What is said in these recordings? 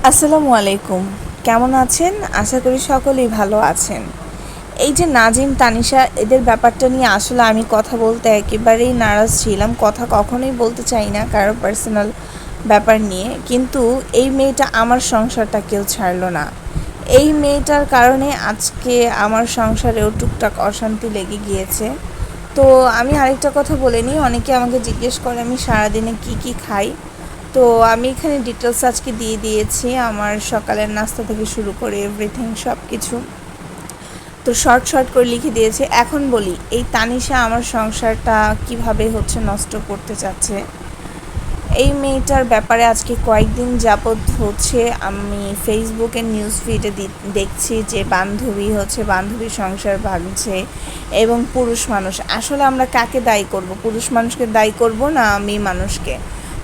আসসালামু আলাইকুম। কেমন আছেন? আশা করি সকলেই ভালো আছেন। এই যে নাজিম, তানিশা এদের ব্যাপারটা নিয়ে আসলে আমি কথা বলতে একেবারেই নারাজ ছিলাম। কথা কখনোই বলতে চাই না কারো পার্সোনাল ব্যাপার নিয়ে। কিন্তু এই মেয়েটা আমার সংসারটাকেও ছাড়লো না। এই মেয়েটার কারণে আজকে আমার সংসারেও টুকটাক অশান্তি লেগে গিয়েছে। তো আমি আরেকটা কথা বলে নিই, অনেকে আমাকে জিজ্ঞেস করে আমি সারাদিনে কি কি খাই। তো আমি এখানে ডিটেলস আজকে দিয়ে দিয়েছি, আমার সকালের নাস্তা থেকে শুরু করে এভরিথিং সব কিছু। তো শর্ট শর্ট করে লিখে দিয়েছি। এখন বলি, এই তানিশা আমার সংসারটা কিভাবে নষ্ট করতে চাচ্ছে। এই মেয়েটার ব্যাপারে আজকে কয়েকদিন যাবৎ আমি ফেসবুকের নিউজ ফিডে দেখছি যে বান্ধবীর সংসার ভাঙছে এবং পুরুষ মানুষ। আসলে আমরা কাকে দায়ী করব? পুরুষ মানুষকে দায়ী করব না মেয়ে মানুষকে?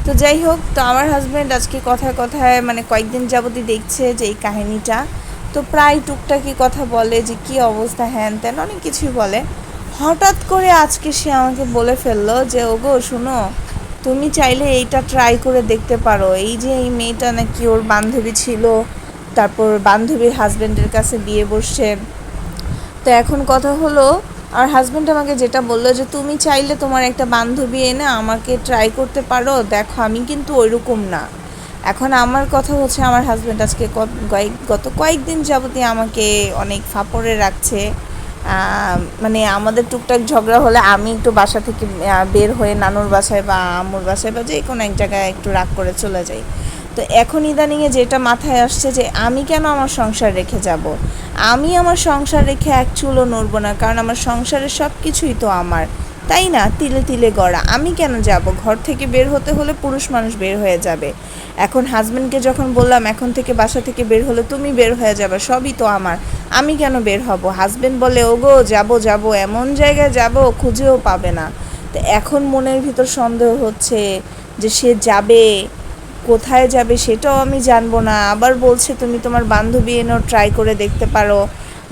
তো যাই হোক, তো আমার হাজব্যান্ড আজকে কথায় কথায় কয়েকদিন যাবতই দেখছে যে এই কাহিনীটা। তো প্রায় টুকটাকি কথা বলে যে কী অবস্থা, হ্যান ত্যান অনেক কিছুই বলে। হঠাৎ করে আজকে সে আমাকে বলে ফেললো যে ওগো শুনো, তুমি চাইলে এইটা ট্রাই করে দেখতে পারো। এই যে এই মেয়েটা নাকি ওর বান্ধবী ছিল, তারপর বান্ধবীর হাজব্যান্ডের কাছে বিয়ে বসছে। তো এখন কথা হলো, আর হাজব্যান্ড আমাকে যেটা বললো যে তুমি চাইলে তোমার একটা বান্ধবী এনে আমাকে ট্রাই করতে পারো, দেখো আমি কিন্তু ওইরকম না। এখন আমার কথা হচ্ছে, আমার হাজব্যান্ড আজকে গত কয়েকদিন যাবতীয় আমাকে অনেক ফাপড়ে রাখছে। আমাদের টুকটাক ঝগড়া হলে আমি একটু বাসা থেকে বের হয়ে নানুর বাসায় বা আম্মুর বাসায় বা যে কোনো এক জায়গায় একটু রাগ করে চলে যাই। তো এখন ইদানিংয়ে যেটা মাথায় আসছে যে আমি কেন আমার সংসার রেখে যাব। আমি আমার সংসার রেখে এক চুলও নড়ব না, কারণ আমার সংসারের সব কিছুই তো আমার, তাই না? তিলে তিলে গড়া। আমি কেন যাব? ঘর থেকে বের হতে হলে পুরুষ মানুষ বের হয়ে যাবে। এখন হাজব্যান্ডকে যখন বললাম এখন থেকে বাসা থেকে বের হলে তুমি বের হয়ে যাবে, সবই তো আমার, আমি কেন বের হব? হাজব্যান্ড বলে ওগো যাব যাব, এমন জায়গায় যাব খুঁজেও পাবে না। তো এখন মনের ভিতর সন্দেহ হচ্ছে যে সে যাবে, কোথায় যাবে সেটাও আমি জানবো না। আবার বলছে তুমি তোমার বান্ধবী এনেও ট্রাই করে দেখতে পারো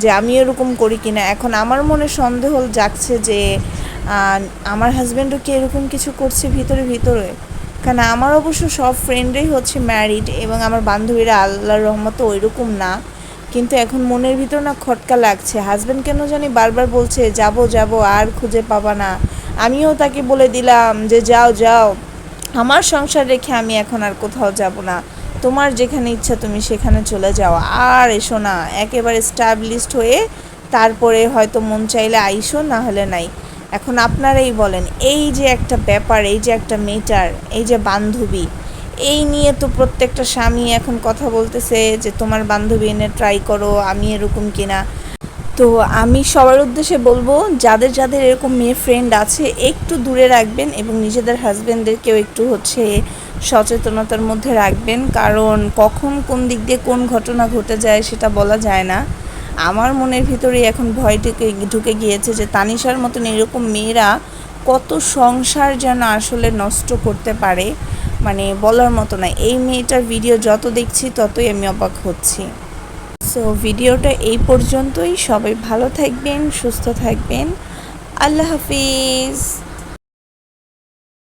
যে আমি এরকম করি কিনা। এখন আমার মনে সন্দেহ জাগছে যে আমার হাজব্যান্ডও কি এরকম কিছু করছে ভিতরে ভিতরে। কারণ আমার অবশ্য সব ফ্রেন্ডরাই ম্যারিড এবং আমার বান্ধবীরা আল্লাহর রহমতে ওইরকম না। কিন্তু এখন মনের ভিতর না খটকা লাগছে, হাজব্যান্ড কেন জানি বারবার বলছে যাব যাব আর খুঁজে পাবা না। আমিও তাকে বলে দিলাম যে যাও যাও, আমার সংসার রেখে আমি এখন আর কোথাও যাব না, তোমার যেখানে ইচ্ছা তুমি সেখানে চলে যাও, আর এসো না। একেবারে স্টাবলিশড হয়ে তারপরে হয়তো মন চাইলে আইসো, না হলে নাই। এখন আপনারাই বলেন, এই যে একটা ব্যাপার, এই যে একটা মেটার, এই যে বান্ধবী, এই নিয়ে তো প্রত্যেকটা স্বামী এখন কথা বলতেছে যে তোমার বান্ধবী এনে ট্রাই করো, আমি এরকম কিনা। তো আমি সবার উদ্দেশ্যে বলবো, যাদের যাদের এরকম মেয়ে ফ্রেন্ড আছে একটু দূরে রাখবেন এবং নিজেদের হাজব্যান্ডদেরকেও একটু সচেতনতার মধ্যে রাখবেন, কারণ কখন কোন দিক দিয়ে কোন ঘটনা ঘটে যায় সেটা বলা যায় না। আমার মনের ভিতরে এখন ভয় ঢুকে গিয়েছে যে তানিশার মতন এরকম মেয়েরা কত সংসার যেন আসলে নষ্ট করতে পারে, বলার মতো না। এই মেয়েটার ভিডিও যত দেখছি ততই আমি অবাক হচ্ছি। সো ভিডিওটা এই পর্যন্তই। সবাই ভালো থাকবেন, সুস্থ থাকবেন। আল্লাহ হাফিজ।